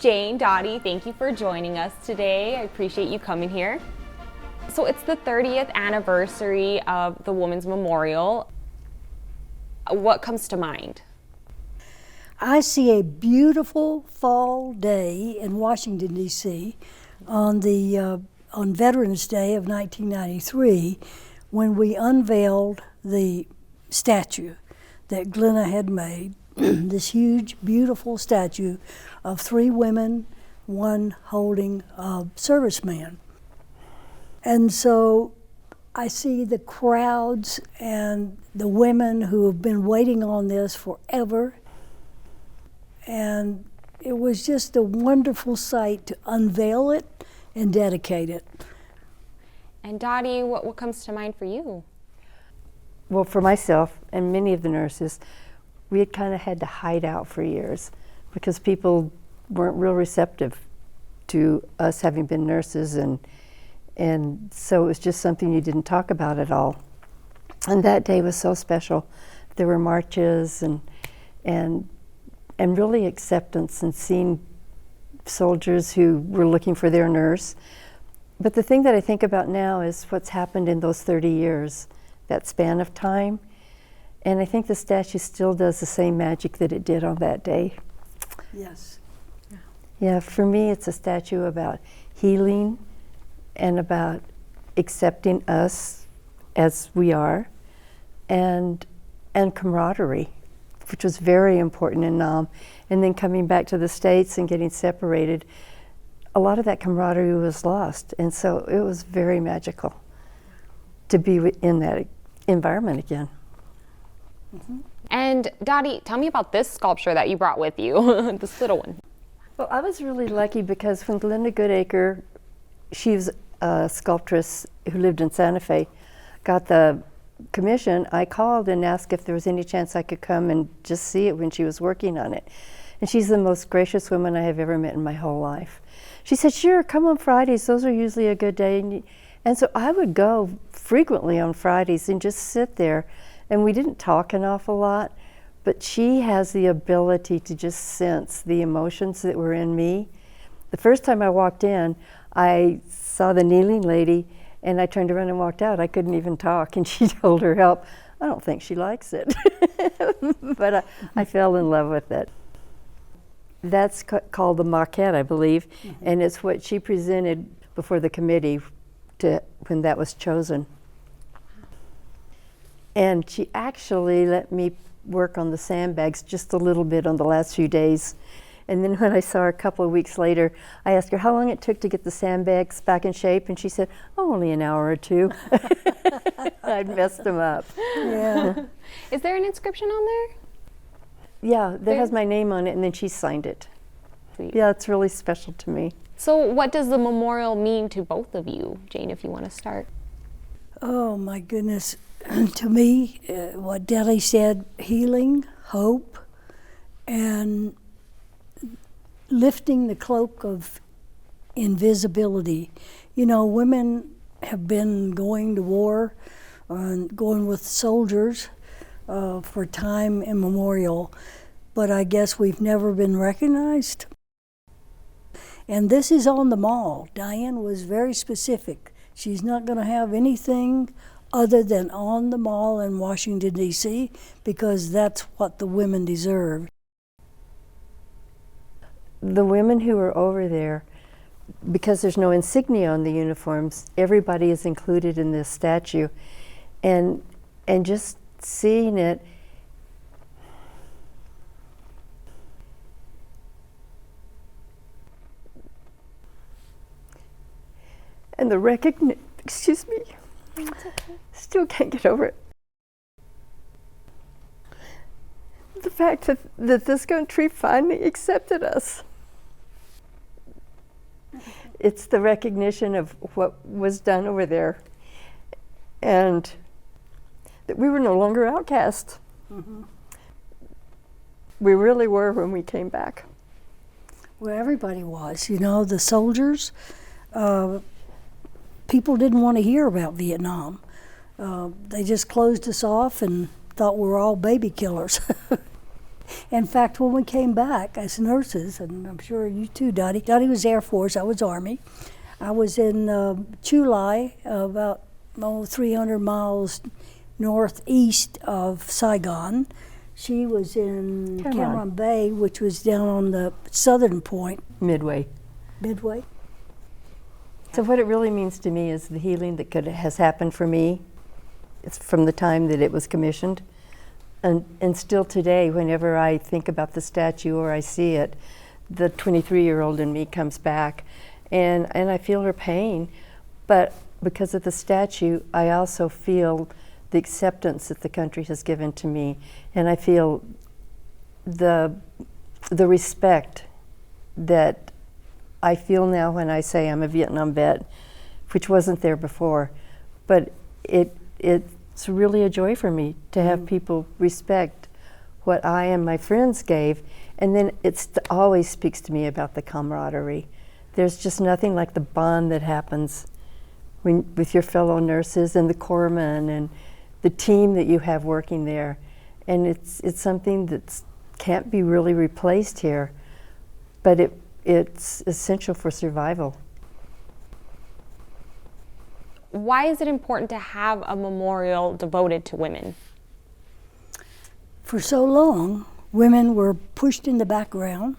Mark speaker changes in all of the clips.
Speaker 1: Jane, Dottie, thank you for joining us today. I appreciate you coming here. So it's the 30th anniversary of the Women's Memorial. What comes to mind?
Speaker 2: I see a beautiful fall day in Washington, D.C. on Veterans Day of 1993 when we unveiled the statue that Glenna had made, this huge, beautiful statue of three women, one holding a serviceman. And so I see the crowds and the women who have been waiting on this forever. And it was just a wonderful sight to unveil it and dedicate it.
Speaker 1: And Dottie, what comes to mind for you?
Speaker 3: Well, for myself and many of the nurses, we had kind of had to hide out for years because people weren't real receptive to us having been nurses, and so it was just something you didn't talk about at all. And that day was so special. There were marches and really acceptance and seeing soldiers who were looking for their nurse. But the thing that I think about now is what's happened in those 30 years, that span of time. And I think the statue still does the same magic that it did on that day.
Speaker 2: Yes.
Speaker 3: Yeah, for me it's a statue about healing and about accepting us as we are, and camaraderie, which was very important in Nam. And then coming back to the States and getting separated, a lot of that camaraderie was lost. And so it was very magical to be in that environment again.
Speaker 1: Mm-hmm. And Dottie, tell me about this sculpture that you brought with you, this little one.
Speaker 3: Well, I was really lucky because when Glenda Goodacre, she was a sculptress who lived in Santa Fe, got the commission, I called and asked if there was any chance I could come and just see it when she was working on it. And she's the most gracious woman I have ever met in my whole life. She said, sure, come on Fridays, those are usually a good day. And so I would go frequently on Fridays and just sit there. And we didn't talk an awful lot, but she has the ability to just sense the emotions that were in me. The first time I walked in, I saw the kneeling lady, and I turned around and walked out. I couldn't even talk, and she told her help. I don't think she likes it, but I fell in love with it. That's called the maquette, I believe, and it's what she presented before the committee when that was chosen. And she actually let me work on the sandbags just a little bit on the last few days. And then when I saw her a couple of weeks later, I asked her how long it took to get the sandbags back in shape, and she said, oh, only an hour or two. I'd messed them up.
Speaker 2: Yeah.
Speaker 1: Is there an inscription on there?
Speaker 3: Yeah, there has my name on it, and then she signed it.
Speaker 1: Sweet.
Speaker 3: Yeah, it's really special to me.
Speaker 1: So what does the memorial mean to both of you? Jane, if you want to start.
Speaker 2: Oh my goodness. To me, what Deli said, healing, hope, and lifting the cloak of invisibility. You know, women have been going to war, going with soldiers for time immemorial, but I guess we've never been recognized. And this is on the mall. Diane was very specific. She's not going to have anything other than on the mall in Washington, D.C., because that's what the women deserve.
Speaker 3: The women who are over there, because there's no insignia on the uniforms, everybody is included in this statue. And just seeing it, and the recognition, excuse me, still can't get over it. The fact that this country finally accepted us. It's the recognition of what was done over there, and that we were no longer outcast. Mm-hmm. We really were when we came back.
Speaker 2: Well, everybody was. You know, the soldiers, people didn't want to hear about Vietnam. They just closed us off and thought we were all baby killers. In fact, when we came back as nurses, and I'm sure you too, Dottie. Dottie was Air Force, I was Army. I was in Chulai, about 300 miles northeast of Saigon. She was in Cameron Bay, which was down on the southern point.
Speaker 3: Midway. So what it really means to me is the healing that has happened for me. It's from the time that it was commissioned. And still today, whenever I think about the statue or I see it, the 23-year-old in me comes back, and I feel her pain. But because of the statue, I also feel the acceptance that the country has given to me, and I feel the respect that I feel now when I say I'm a Vietnam vet, which wasn't there before. But it's really a joy for me to have people respect what I and my friends gave, and then it always speaks to me about the camaraderie. There's just nothing like the bond that happens with your fellow nurses and the corpsmen and the team that you have working there. And it's something that can't be really replaced here, but it's essential for survival.
Speaker 1: Why is it important to have a memorial devoted to women?
Speaker 2: For so long, women were pushed in the background.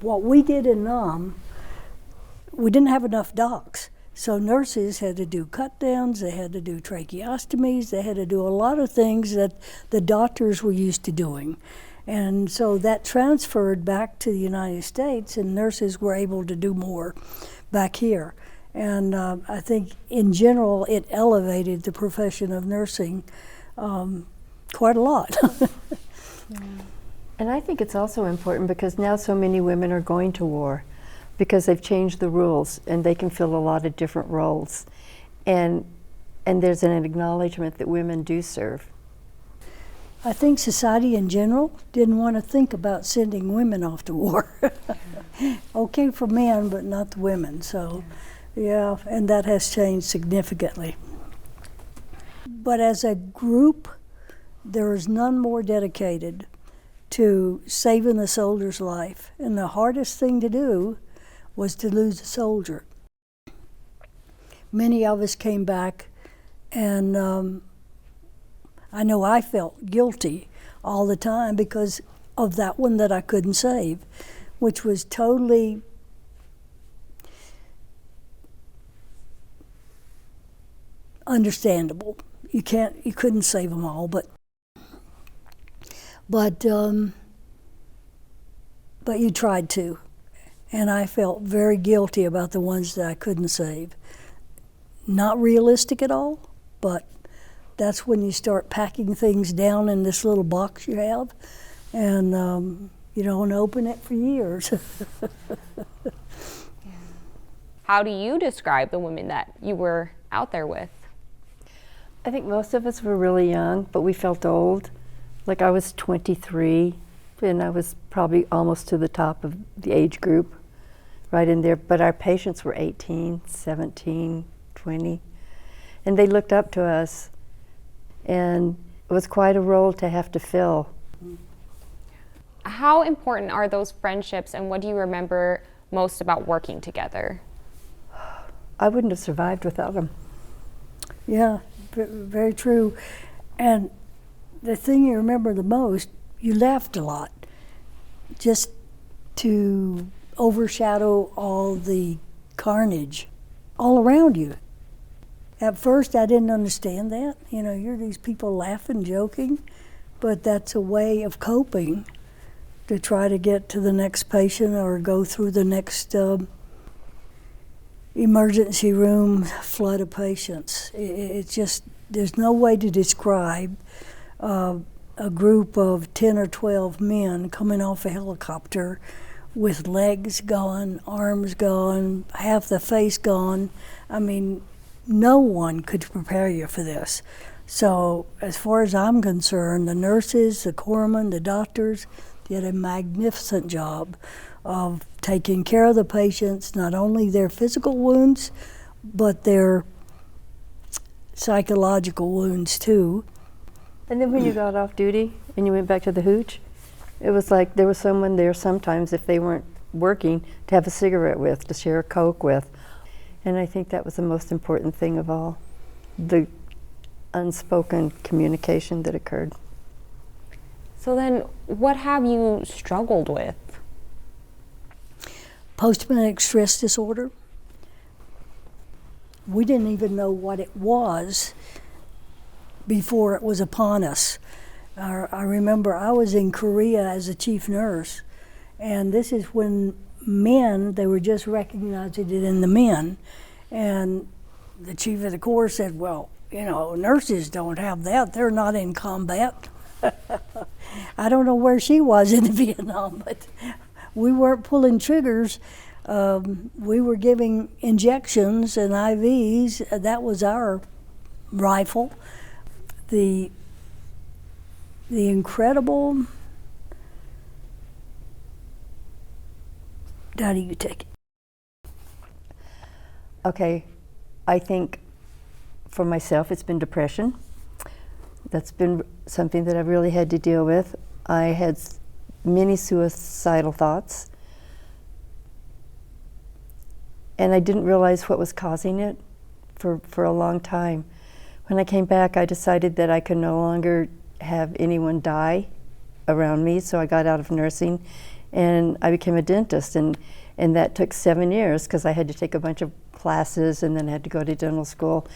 Speaker 2: What we did in Nam, we didn't have enough docs. So nurses had to do cut downs, they had to do tracheostomies, they had to do a lot of things that the doctors were used to doing. And so that transferred back to the United States, and nurses were able to do more back here. And I think in general it elevated the profession of nursing quite a lot.
Speaker 3: And I think it's also important because now so many women are going to war, because they've changed the rules and they can fill a lot of different roles. And there's an acknowledgement that women do serve.
Speaker 2: I think society in general didn't want to think about sending women off to war. Okay for men, but not the women. So, yeah, and that has changed significantly. But as a group, there is none more dedicated to saving the soldier's life. And the hardest thing to do was to lose a soldier. Many of us came back, and I know I felt guilty all the time because of that one that I couldn't save, which was totally understandable. You couldn't save them all, but you tried to. And I felt very guilty about the ones that I couldn't save. Not realistic at all, but that's when you start packing things down in this little box you have, and you don't open it for years.
Speaker 1: How do you describe the women that you were out there with?
Speaker 3: I think most of us were really young, but we felt old. Like I was 23, and I was probably almost to the top of the age group, right in there. But our patients were 18, 17, 20, and they looked up to us, and it was quite a role to have to fill.
Speaker 1: How important are those friendships, and what do you remember most about working together?
Speaker 3: I wouldn't have survived without them.
Speaker 2: Yeah, very true. And the thing you remember the most, you laughed a lot, just to overshadow all the carnage all around you. At first, I didn't understand that. You know, you're these people laughing, joking, but that's a way of coping to try to get to the next patient or go through the next emergency room flood of patients. It's just, there's no way to describe a group of 10 or 12 men coming off a helicopter with legs gone, arms gone, half the face gone. I mean, no one could prepare you for this. So as far as I'm concerned, the nurses, the corpsmen, the doctors did a magnificent job of taking care of the patients, not only their physical wounds, but their psychological wounds too.
Speaker 3: And then when you got off duty and you went back to the hooch, It was like there was someone there sometimes, if they weren't working, to have a cigarette with, to share a Coke with. And I think that was the most important thing of all, the unspoken communication that occurred.
Speaker 1: So then, what have you struggled with?
Speaker 2: Post-traumatic stress disorder. We didn't even know what it was before it was upon us. I remember I was in Korea as a chief nurse, and this is when men, they were just recognizing it in the men, and the chief of the corps said, well, you know, nurses don't have that, they're not in combat. I don't know where she was in Vietnam, but we weren't pulling triggers. We were giving injections and IVs. That was our rifle. The incredible, Daddy, you take it.
Speaker 3: Okay, I think for myself it's been depression. That's been something that I've really had to deal with. I had many suicidal thoughts, and I didn't realize what was causing it for a long time. When I came back, I decided that I could no longer have anyone die around me, so I got out of nursing and I became a dentist, and that took 7 years because I had to take a bunch of classes and then had to go to dental school.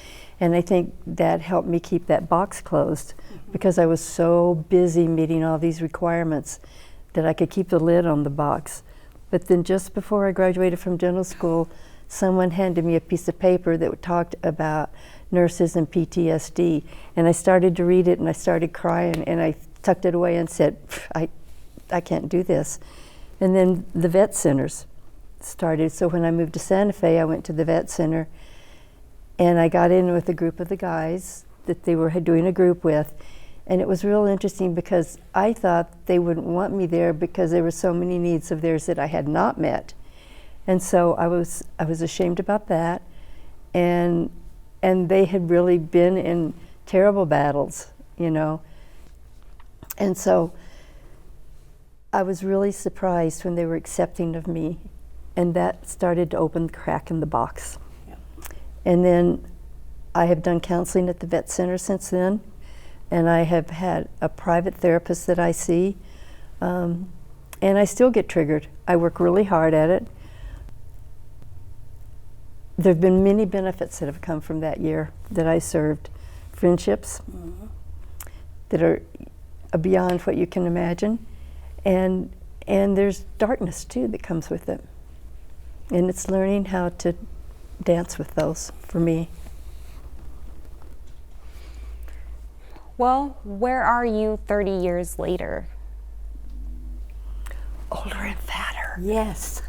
Speaker 3: And I think that helped me keep that box closed because I was so busy meeting all these requirements that I could keep the lid on the box. But then just before I graduated from dental school, someone handed me a piece of paper that talked about nurses and PTSD. And I started to read it and I started crying and I tucked it away and said, I can't do this. And then the vet centers started. So when I moved to Santa Fe, I went to the vet center and I got in with a group of the guys that they were doing a group with. And it was real interesting because I thought they wouldn't want me there because there were so many needs of theirs that I had not met. And so I was ashamed about that. And they had really been in terrible battles, you know. And so I was really surprised when they were accepting of me. And that started to open the crack in the box. Yeah. And then I have done counseling at the vet center since then. And I have had a private therapist that I see. And I still get triggered. I work really hard at it. There have been many benefits that have come from that year that I served. Friendships that are beyond what you can imagine. And there's darkness too that comes with it. And it's learning how to dance with those for me.
Speaker 1: Well, where are you 30 years later?
Speaker 3: Older and fatter.
Speaker 2: Yes.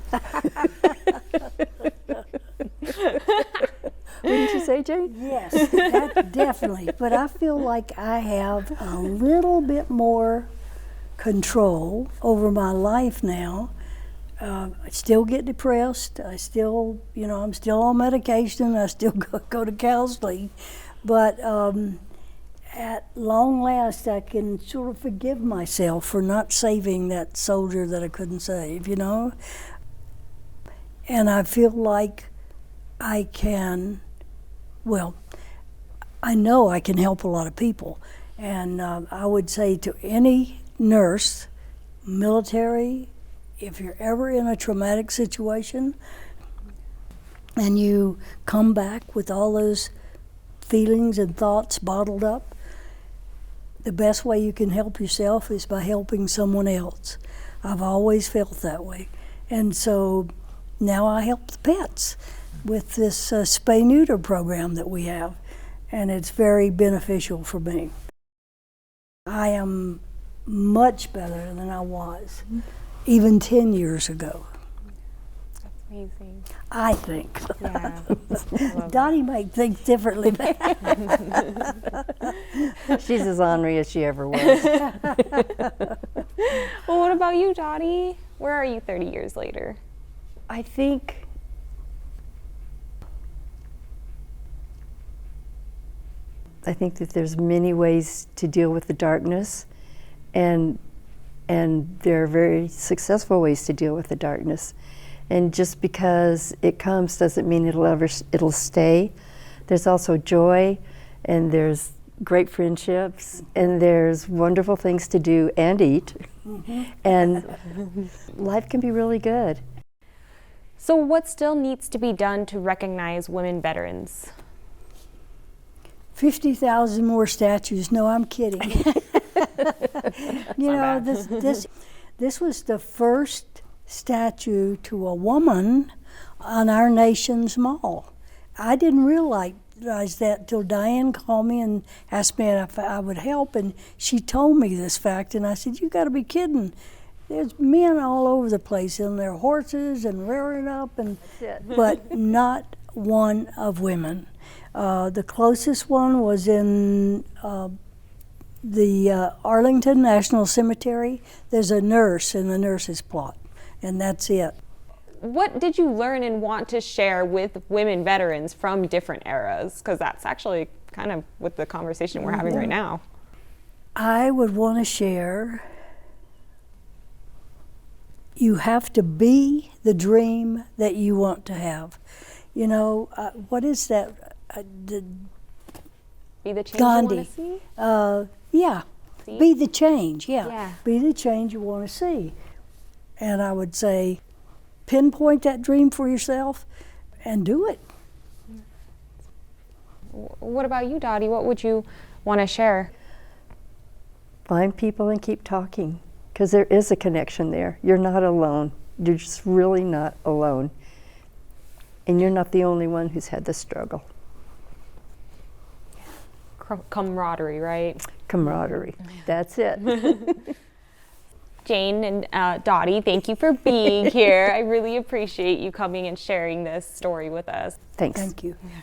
Speaker 3: Wouldn't you say, Jane?
Speaker 2: Yes, that definitely. But I feel like I have a little bit more control over my life now. I still get depressed. I still, you know, I'm still on medication. I still go to counseling. But at long last, I can sort of forgive myself for not saving that soldier that I couldn't save, you know? And I feel like I can, well, I know I can help a lot of people. And I would say to any nurse, military, if you're ever in a traumatic situation and you come back with all those feelings and thoughts bottled up, the best way you can help yourself is by helping someone else. I've always felt that way. And so now I help the pets with this spay-neuter program that we have, and it's very beneficial for me. I am much better than I was, even 10 years ago.
Speaker 1: That's amazing.
Speaker 2: I think.
Speaker 1: Yeah.
Speaker 2: Dottie might think differently.
Speaker 3: She's as ornery as she ever was.
Speaker 1: Well, what about you, Dottie? Where are you 30 years later?
Speaker 3: I think that there's many ways to deal with the darkness, and And there are very successful ways to deal with the darkness. And just because it comes doesn't mean it'll stay. There's also joy, and there's great friendships, and there's wonderful things to do and eat. And life can be really good.
Speaker 1: So what still needs to be done to recognize women veterans?
Speaker 2: 50,000 more statues. No, I'm kidding. You know, this was the first statue to a woman on our nation's mall. I didn't realize that till Diane called me and asked me if I would help, and she told me this fact, and I said, "You got to be kidding. There's men all over the place on their horses and rearing up, and but not one of women." The closest one was in the Arlington National Cemetery. There's a nurse in the nurse's plot, and that's it.
Speaker 1: What did you learn and want to share with women veterans from different eras? Because that's actually kind of with the conversation we're having right now.
Speaker 2: I would want to share, you have to be the dream that you want to have. You know, what is that?
Speaker 1: Be the change
Speaker 2: Gandhi.
Speaker 1: you want to see?
Speaker 2: Yeah,
Speaker 1: See?
Speaker 2: be the change,
Speaker 1: Yeah.
Speaker 2: Be the change you want to see. And I would say, pinpoint that dream for yourself and do it.
Speaker 1: What about you, Dottie? What would you want to share?
Speaker 3: Find people and keep talking, because there is a connection there. You're not alone. You're just really not alone. And you're not the only one who's had the struggle.
Speaker 1: Camaraderie, right?
Speaker 3: Camaraderie. That's it.
Speaker 1: Jane and Dottie, thank you for being here. I really appreciate you coming and sharing this story with us.
Speaker 3: Thanks.
Speaker 2: Thank you.
Speaker 1: Yeah.